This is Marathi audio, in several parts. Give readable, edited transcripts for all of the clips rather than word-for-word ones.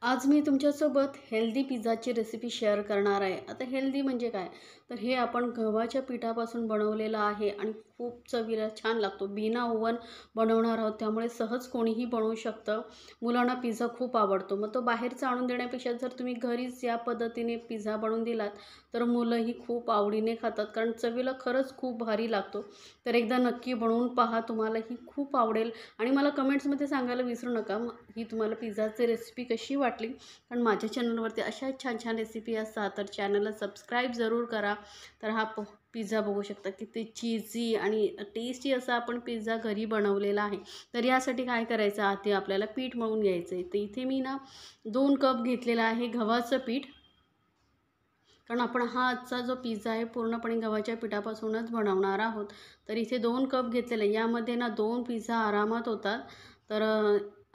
आज मी तुमच्यासोबत हेल्दी पिझ्झाची रेसिपी शेअर करणार आहे. आता हेल्दी म्हणजे काय? तर हे आपण गव्हाच्या पिठापासून बनवलेलं आहे आणि खूप चवीला छान लागतो. बिना ओव्हन बनवणार आहोत, त्यामुळे सहज कोणीही बनवू शकतं. मुलांना पिझ्झा खूप आवडतो. मग तो बाहेरचा आणून देण्यापेक्षा जर तुम्ही घरीच या पद्धतीने पिझ्झा बनवून दिलात, तर मुलंही खूप आवडीने खातात. कारण चवीला खरंच खूप भारी लागतो. तर एकदा नक्की बनवून पहा, तुम्हालाही खूप आवडेल. आणि मला कमेंट्समध्ये सांगायला विसरू नका ही तुम्हाला पिझ्झाची रेसिपी कशी वाटली. कारण माझ्या चॅनलवरती अशा छान छान रेसिपी असतात, तर चॅनलला सबस्क्राईब जरूर करा. तर हा पिझ्झा बघू शकता किती चीजी आणि टेस्टी असा आपण पिझ्झा घरी बनवलेला आहे. तर यासाठी काय करायचं, आधी आपल्याला पीठ मळून घ्यायचं आहे. तर इथे मी 2 कप घेतलेला आहे गव्हाचं पीठ. कारण आपण हा आजचा जो पिझ्झा आहे पूर्णपणे गव्हाच्या पिठापासूनच बनवणार आहोत. तर इथे 2 कप घेतलेले. यामध्ये 2 पिझ्झा आरामात होतात. तर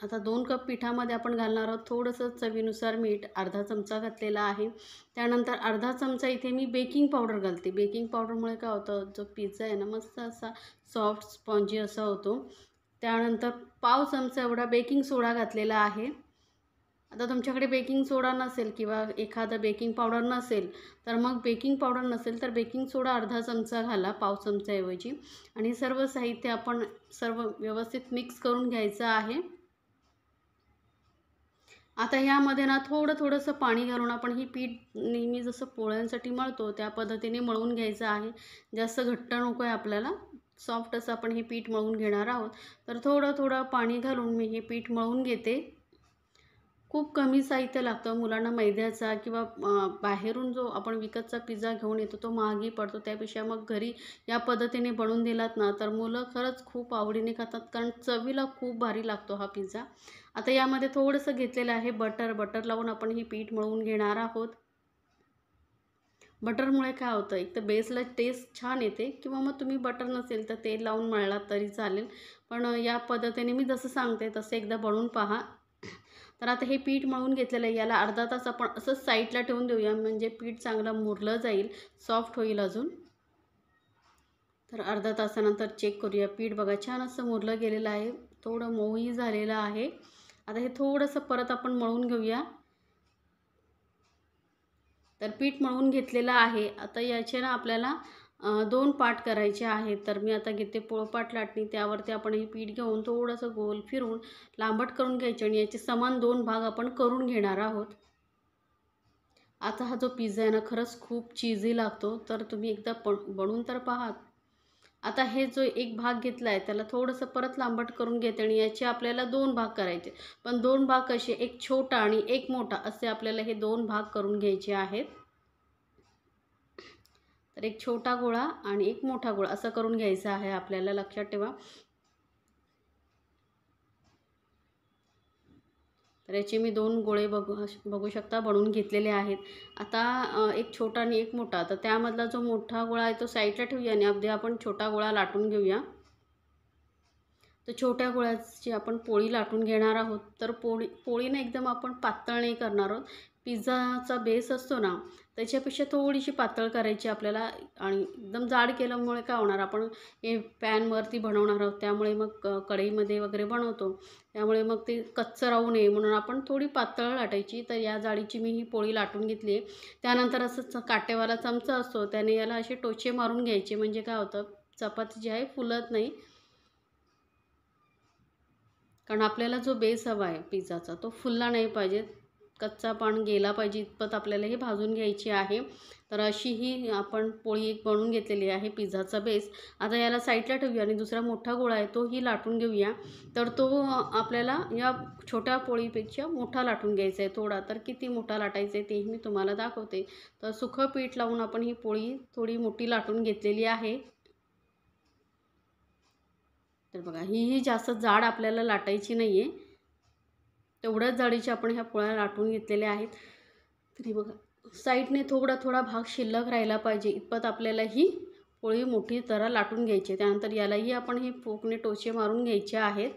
आता 2 कप पिठामध्ये आपण घालणार आहोत थोडंसं चवीनुसार मीठ, अर्धा चमचा घातलेला आहे. त्यानंतर अर्धा चमचा इथे मी बेकिंग पावडर घालते. बेकिंग पावडरमुळे काय होतं, जो पिझ्झा आहे ना मस्त असा सॉफ्ट स्पॉन्जी असा होतो. त्यानंतर पाव चमचा एवढा बेकिंग सोडा घातलेला आहे. आता तुमच्याकडे बेकिंग सोडा नसेल किंवा एखादा बेकिंग पावडर नसेल, तर मग बेकिंग पावडर नसेल तर बेकिंग सोडा अर्धा चमचा घाला पाव चमच्याऐवजी. आणि सर्व साहित्य आपण सर्व व्यवस्थित मिक्स करून घ्यायचं आहे. आता ह्यामध्ये थोडंसं पाणी घालून आपण ही पीठ नेहमी जसं पोळ्यांसाठी मळतो त्या पद्धतीने मळून घ्यायचं आहे. जास्त घट्ट नको आहे आपल्याला, सॉफ्ट असं आपण हे पीठ मळून घेणार आहोत. तर थोडं पाणी घालून मी हे पीठ मळून घेते. खूप कमी साहित्य लागतं मुलांना. मैद्याचा किंवा बाहेरून जो आपण विकतचा पिझ्झा घेऊन येतो तो महागही पडतो. त्यापेक्षा मग घरी या पद्धतीने बनवून दिलात ना, तर मुलं खरंच खूप आवडीने खातात. कारण चवीला खूप भारी लागतो हा पिझ्झा. आता यामध्ये थोडंसं घेतलेलं आहे बटर लावून आपण हे पीठ मळून घेणार आहोत. बटरमुळे काय होतं, एक तर बेसला टेस्ट छान येते किंवा मग तुम्ही बटर नसेल तर तेल लावून मळलात तरी चालेल. पण या पद्धतीने मी जसं सांगते तसं एकदा बनवून पहा. तर आता हे पीठ मळून घेतलेलं आहे. याला अर्धा तास आपण असंच साईडला ठेवून देऊया, म्हणजे पीठ चांगलं मुरलं जाईल, सॉफ्ट होईल अजून. तर अर्धा तासानंतर चेक करूया. पीठ बघा छान असं मुरलं गेलेलं आहे, थोडं मऊही झालेलं आहे. आता हे थोडंसं परत आपण मळून घेऊया. तर पीठ मळून घेतलेलं आहे. आता याचे आपल्याला 2 पाट करायचे आहेत. तर मी आता घेते पोळपाट लाटणी. त्यावरती आपण हे पीठ घेऊन थोडंसं गोल फिरवून लांबट करून घ्यायचे आणि याचे समान 2 भाग आपण करून घेणार आहोत. आता हा जो पिझ्झा आहे ना खरंच खूप चीजी लागतो. तर तुम्ही एकदा बनवून तर पहा. आता हे जो एक भाग घेतला आहे त्याला थोडंसं परत लांबट करून घेते आणि याचे आपल्याला 2 भाग करायचे. पण 2 भाग कसे, एक छोटा आणि एक मोठा असे आपल्याला हे 2 भाग करून घ्यायचे आहेत. तर एक छोटा गोळा आणि एक मोठा गोळा असं करून घ्यायचा आहे आपल्याला, लक्षात ठेवा. तर याचे मी 2 गोळे बघू शकता बनवून घेतलेले आहेत. आता एक छोटा आणि एक मोठा. तर त्यामधला जो मोठा गोळा आहे तो साईडला ठेवूया आणि अगदी आपण छोटा गोळा लाटून घेऊया. तर छोट्या गोळ्याची आपण पोळी लाटून घेणार आहोत. तर पोळीने एकदम आपण पातळ नाही करणार आहोत. पिझ्झाचा बेस असतो ना, त्याच्यापेक्षा थोडीशी पातळ करायची आपल्याला. आणि एकदम जाड केल्यामुळे काय होणार, आपण हे पॅनवरती बनवणार आहोत त्यामुळे मग कढईमध्ये वगैरे बनवतो, त्यामुळे मग ते कच्चं राहू नये म्हणून आपण थोडी पातळ लाटायची. तर या जाडीची मी ही पोळी लाटून घेतली आहे. त्यानंतर असं काटेवाला चमचा असतो त्याने याला असे टोचे मारून घ्यायचे, म्हणजे काय होतं, चपाती जी आहे फुलत नाही. कारण आपल्याला जो बेस हवा आहे पिझ्झाचा तो फुलला नाही पाहिजे, कच्चा पान गेला पाहिजे इतपत आपल्याला हे भाजून घ्यायची आहे. तर अशी ही आपण पोळी एक बनवून घेतलेली आहे पिझ्झाचा बेस. आता याला साईडला ठेवूया आणि दुसरा मोठा गोळा आहे तोही लाटून घेऊया. तर तो आपल्याला या छोट्या पोळीपेक्षा मोठा लाटून घ्यायचा आहे थोडा. तर किती मोठा लाटायचा आहे तेही मी तुम्हाला दाखवते. तर सुखं पीठ लावून आपण ही पोळी थोडी मोठी लाटून घेतलेली आहे. तर बघा ही जास्त जाड आपल्याला लाटायची नाही आहे, तेवढ्याच जाडीच्या आपण ह्या पोळ्या लाटून घेतलेल्या आहेत. तरी बघा साईडने थोडा भाग शिल्लक राहिला पाहिजे इतपत आपल्याला ही पोळी मोठी जरा लाटून घ्यायची. त्यानंतर यालाही आपण हे फोकने टोचे मारून घ्यायचे आहेत.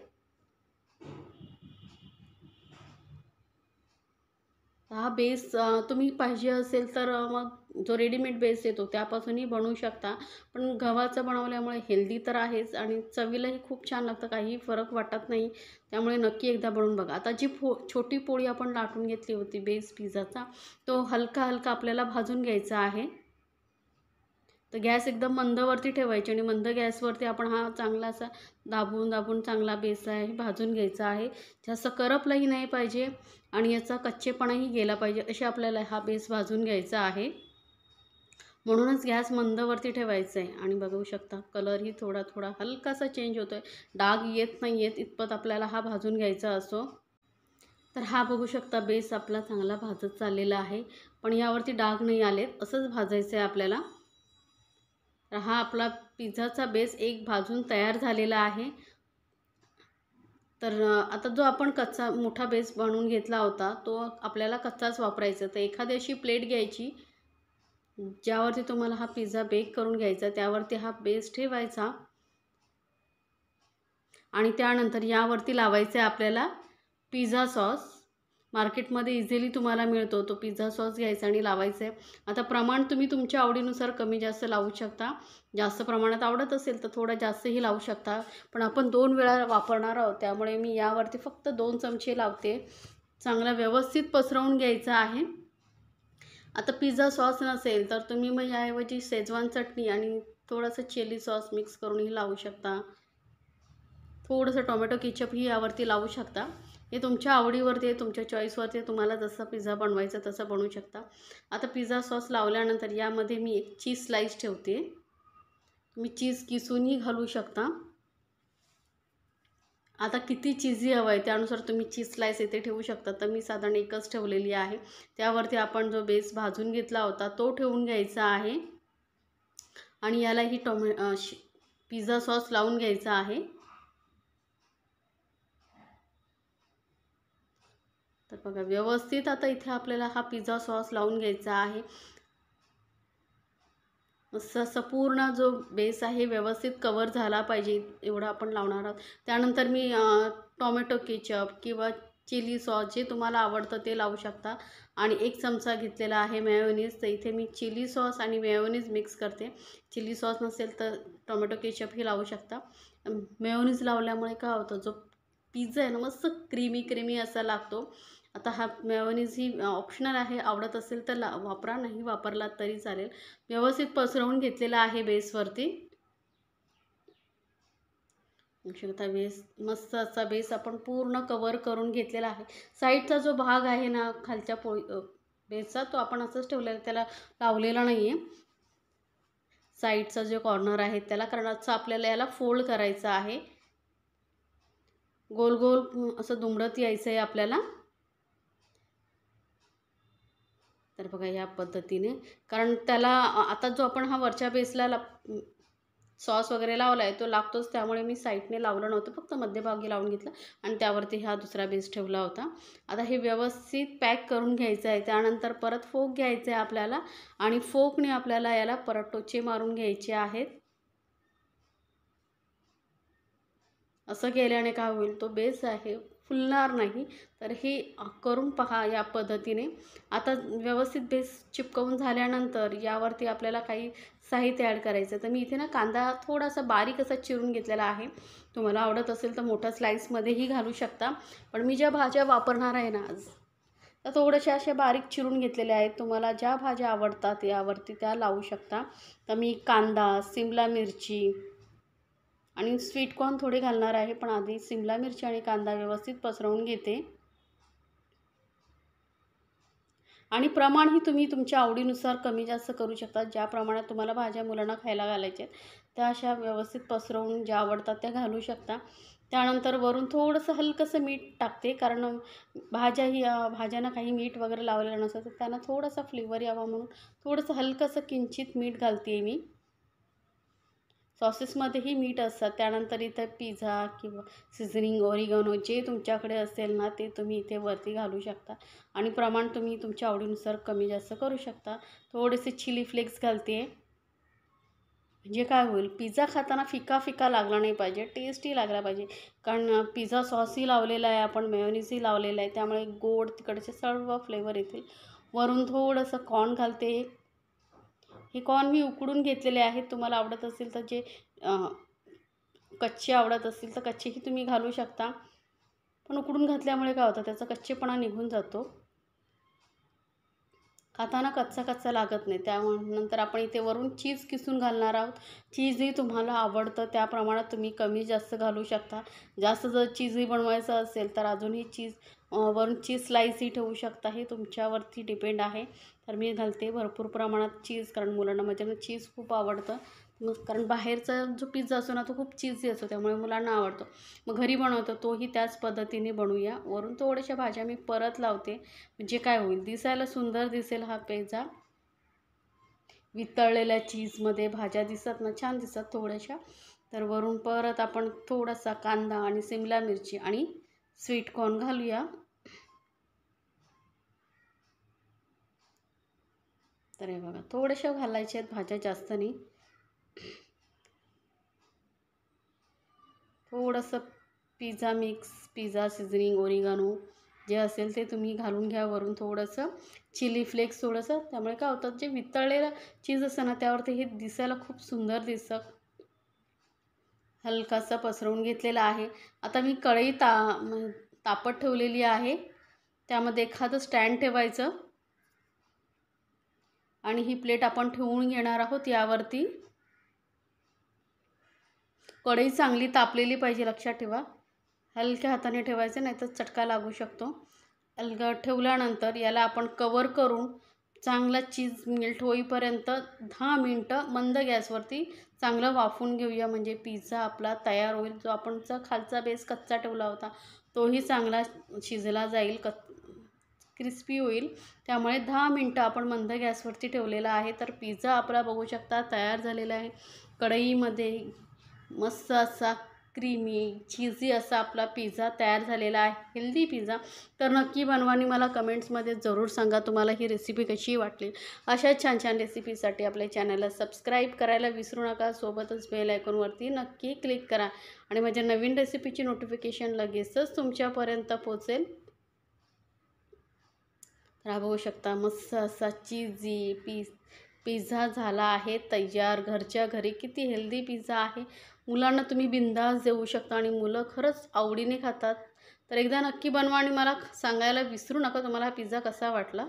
हा बेस तुम्ही पाहिजे असेल तर मग जो रेडीमेड बेस येतो त्यापासूनही बनवू शकता, पण गव्हाचं बनवल्यामुळे हेल्दी तर आहेच आणि चवीलाही खूप छान लागतं, काहीही फरक वाटत नाही. त्यामुळे नक्की एकदा बनवून बघा. आता जी छोटी पोळी आपण लाटून घेतली होती बेस पिझ्झाचा, तो हलका हलका आपल्याला भाजून घ्यायचा आहे. तर गॅस एकदम मंदवरती ठेवायची आणि मंद गॅसवरती आपण हा चांगला असा दाबून दाबून चांगला बेस आहे भाजून घ्यायचा आहे. जास्त करपलाही नाही पाहिजे आणि याचा कच्चेपणाही गेला पाहिजे, असे आपल्याला हा बेस भाजून घ्यायचा आहे. म्हणूनच गॅस मंदवरती ठेवायचा आहे. आणि बघू शकता कलरही थोडा थोडा हलकासा चेंज होतो आहे, डाग येत नाही आहेत इतपत आपल्याला हा भाजून घ्यायचा असो. तर हा बघू शकता बेस आपला चांगला भाजत चाललेला आहे, पण यावरती डाग नाही आलेत, असंच भाजायचं आहे आपल्याला. तर हा आपला पिझ्झाचा बेस एक भाजून तयार झालेला आहे. तर आता जो आपण कच्चा मोठा बेस बनवून घेतला होता तो आपल्याला कच्चाच वापरायचा. तर एखादी अशी प्लेट घ्यायची ज्यावरती तुम्हाला हा पिझ्झा बेक करून घ्यायचा, त्यावरती हा बेस ठेवायचा आणि त्यानंतर यावरती लावायचं आहे आपल्याला पिझ्झा सॉस. मार्केटमध्ये इझिली तुम्हाला मिळतो तो पिझ्झा सॉस घ्यायचा आणि लावायचं आहे. आता प्रमाण तुम्ही तुमच्या आवडीनुसार कमी जास्त लावू शकता. जास्त प्रमाणात आवडत असेल तर थोडा जास्तही लावू शकता, पण आपण 2 वेळा वापरणार आहोत त्यामुळे मी यावरती फक्त 2 चमचे लावते. चांगला व्यवस्थित पसरवून घ्यायचा आहे. आता पिझ्झा सॉस नसेल तर तुम्ही मग याऐवजी शेजवान चटणी आणि थोडंसं चिली सॉस मिक्स करूनही लावू शकता. थोडंसं टोमॅटो केचपही यावरती लावू शकता. हे तुमच्या आवडीवरती आहे, तुमच्या चॉईसवरती आहे. तुम्हाला जसं पिझ्झा बनवायचा तसं बनवू शकता. आता पिझ्झा सॉस लावल्यानंतर यामध्ये मी एक चीज स्लाईस ठेवते. तुम्ही चीज किसूनही घालू शकता. आता किती चीजी हवं आहे त्यानुसार तुम्ही चीज स्लाईस इथे ठेवू शकता. तर मी साधारण एकच ठेवलेली आहे. त्यावरती आपण जो बेस भाजून घेतला होता तो ठेवून घ्यायचा आहे आणि यालाही पिझ्झा सॉस लावून घ्यायचा आहे. तर बघा व्यवस्थित आता इथे आपल्याला हा पिझ्झा सॉस लावून घ्यायचा आहे. असं पूर्ण जो बेस आहे व्यवस्थित कवर झाला पाहिजे एवढा आपण लावणार आहोत. त्यानंतर मी टोमॅटो केचप किंवा चिली सॉस जे तुम्हाला आवडतं ते लावू शकता. आणि 1 चमचा घेतलेला आहे मेयोनीज. तर इथे मी चिली सॉस आणि मेयोनीज मिक्स करते. चिली सॉस नसेल तर टोमॅटो केचपही लावू शकता. मेयोनीज लावल्यामुळे काय होतं, जो पिझ्झा आहे ना मस्त क्रीमी क्रीमी असा लागतो. आता हा मेयोनीज ही ऑप्शनल आहे, आवडत असेल तर वापरा, नाही वापरलात तरी चालेल. व्यवस्थित पसरवून घेतलेला आहे बेसवरती. बघू शकता बेस मस्त असा बेस आपण पूर्ण कवर करून घेतलेला आहे. साईडचा जो भाग आहे ना खालच्या बेसचा तो आपण असंच ठेवलेला, त्याला लावलेला नाही आहे. साईडचा जो कॉर्नर आहे त्याला करायचं आपल्याला, याला फोल्ड करायचं आहे. गोल गोल असं दुमडत यायचं आहे आपल्याला. तर बघा या पद्धतीने, कारण त्याला आता जो आपण हा वरच्या बेसला सॉस वगैरे लावला आहे तो लागतोच, त्यामुळे मी साईडने लावलं नव्हतं, फक्त मध्यभागी लावून घेतलं आणि त्यावरती हा दुसरा बेस ठेवला होता. आता हे व्यवस्थित पॅक करून घ्यायचं आहे. त्यानंतर परत फोक घ्यायचं आहे आपल्याला आणि फोकने आपल्याला याला परत टोचे मारून घ्यायचे आहेत. असं केल्याने काय होईल, तो बेस आहे फुलणार नाही. तर हे करून पहा या पद्धतीने. आता व्यवस्थित बेस चिपकवून झाल्यानंतर यावरती आपल्याला काही साहित्य ॲड करायचं. तर मी इथे ना कांदा थोडासा बारीक असा चिरून घेतलेला आहे. तुम्हाला आवडत असेल तर मोठ्या स्लाईसमध्येही घालू शकता, पण मी ज्या भाज्या वापरणार आहे ना आज, तर थोड्याशा अशा बारीक चिरून घेतलेल्या आहेत. तुम्हाला ज्या भाज्या आवडतात यावरती त्या लावू शकता. तर मी कांदा, सिमला मिरची आणि स्वीट कॉर्न थोडे घालणार आहे, पण आधी सिमला मिरची आणि कांदा व्यवस्थित पसरवून घेते. आणि प्रमाणही तुम्ही तुमच्या आवडीनुसार कमी जास्त करू शकता. ज्या प्रमाणात तुम्हाला भाज्या मुलांना खायला घालायच्या त्या अशा व्यवस्थित पसरवून ज्या आवडतात त्या घालू शकता. त्यानंतर वरून थोडंसं हलकंसं मीठ टाकते, कारण भाज्यांना काही मीठ वगैरे लावलेलं नसतं, तर त्यांना थोडासा फ्लेवर यावा म्हणून थोडंसं हलकंसं किंचित मीठ घालते मी. सॉसेसमध्येही मीठ असतात. त्यानंतर इथं पिझ्झा किंवा सीझनिंग ऑरिगॅनो जे तुमच्याकडे असेल ना ते तुम्ही इथे वरती घालू शकता आणि प्रमाण तुम्ही तुमच्या आवडीनुसार कमी जास्त करू शकता. थोडेसे चिली फ्लेक्स घालते, म्हणजे काय होईल, पिझ्झा खाताना फिका फिका लागला नाही पाहिजे, टेस्टी लागला पाहिजे. कारण पिझ्झा सॉसही लावलेला आहे आपण, मेयोनीजही लावलेला आहे, त्यामुळे गोड तिकडचे सर्व फ्लेवर येतील. वरून थोडंसं कॉर्न घालते हे कॉर्न मी उकडून घेतलेले आहेत. तुम्हाला आवडत असेल तर जे कच्चे आवडत असतील तर कच्चेही तुम्ही घालू शकता. पण उकडून घातल्यामुळे काय होतं, त्याचा कच्चेपणा निघून जातो. खाताना कच्चा कच्चा लागत नाही. त्यानंतर आपण इथे वरून चीज किसून घालणार आहोत. चीजही तुम्हाला आवडतं त्या प्रमाणात तुम्ही कमी जास्त घालू शकता. जास्त जर चीजही बनवायचं असेल तर अजूनही वरून चीज स्लाईसही ठेवू शकता. हे तुमच्यावरती डिपेंड आहे. तर मी घालते भरपूर प्रमाणात चीज, कारण मुलांना माझ्या चीज खूप आवडतं. मग कारण बाहेरचा जो पिझ्झा असतो ना तो खूप चीजी असतो, त्यामुळे मुलांना आवडतो. मग घरी बनवतो तोही त्याच पद्धतीने बनवूया. वरून थोड्याशा भाज्या मी परत लावते, म्हणजे काय होईल, दिसायला सुंदर दिसेल हा पिझ्झा. वितळलेल्या चीजमध्ये भाज्या दिसतात ना, छान दिसतात थोड्याशा. तर वरून परत आपण थोडासा कांदा आणि शिमला मिरची आणि स्वीट कॉर्न घालूया. तर हे बघा, थोड्याशा घालायच्या आहेत भाज्या, जास्त नाही. थोडंसं pizza mix, pizza seasoning, oregano जे असेल ते तुम्ही घालून घ्या. वरून थोडंसं चिली फ्लेक्स थोडंसं. त्यामुळे काय होतं, जे वितळलेलं चीज असतं ना त्यावरती हे दिसायला खूप सुंदर दिसतं. हलकासा पसरवून घेतलेला आहे. आता मी कढई तापत ठेवलेली आहे. त्यामध्ये एखादं स्टँड ठेवायचं आणि ही प्लेट आपण ठेवून घेणार आहोत यावरती. कढई चांगली तापलेली पाहिजे, लक्षात ठेवा. हलक्या हाताने ठेवायचं, नाही तर चटका लागू शकतो. ठेवल्यानंतर याला आपण कवर करून चांगला चीज मेल्ट होईपर्यंत 10 मिनटं मंद गॅसवरती चांगलं वाफवून घेऊया. म्हणजे पिझ्झा आपला तयार होईल. जो आपणचा खालचा बेस कच्चा ठेवला होता तोही चांगला शिजला जाईल, क्रिस्पी होईल. त्यामुळे 10 मिनटं आपण मंद गॅसवरती ठेवलेला आहे. तर पिझ्झा आपला बघू शकता तयार झालेला आहे. कढईमध्ये मस्त असा क्रीमी चीझी असा आपला पिझ्झा तयार झालेला आहे, हेल्दी पिझ्झा. तर नक्की बनवा आणि मला कमेंट्समध्ये जरूर सांगा तुम्हाला ही रेसिपी कशी वाटली. अशा छान छान रेसिपीसाठी आपल्या चॅनलला सबस्क्राईब करायला विसरू नका. सोबतच बेल आयकॉनवरती नक्की क्लिक करा आणि माझ्या नवीन रेसिपीची नोटिफिकेशन लगेचच तुमच्यापर्यंत पोहोचेल. तर बघू शकता मस्त असा चीझी पिझ्झा झाला आहे तयार. घरच्या घरी किती हेल्दी पिझ्झा आहे. मुलांना तुम्ही बिंदास देऊ शकता आणि मुलं खरंच आवडीने खातात. तर एकदा नक्की बनवा आणि मला सांगायला विसरू नका तुम्हाला हा पिझ्झा कसा वाटला.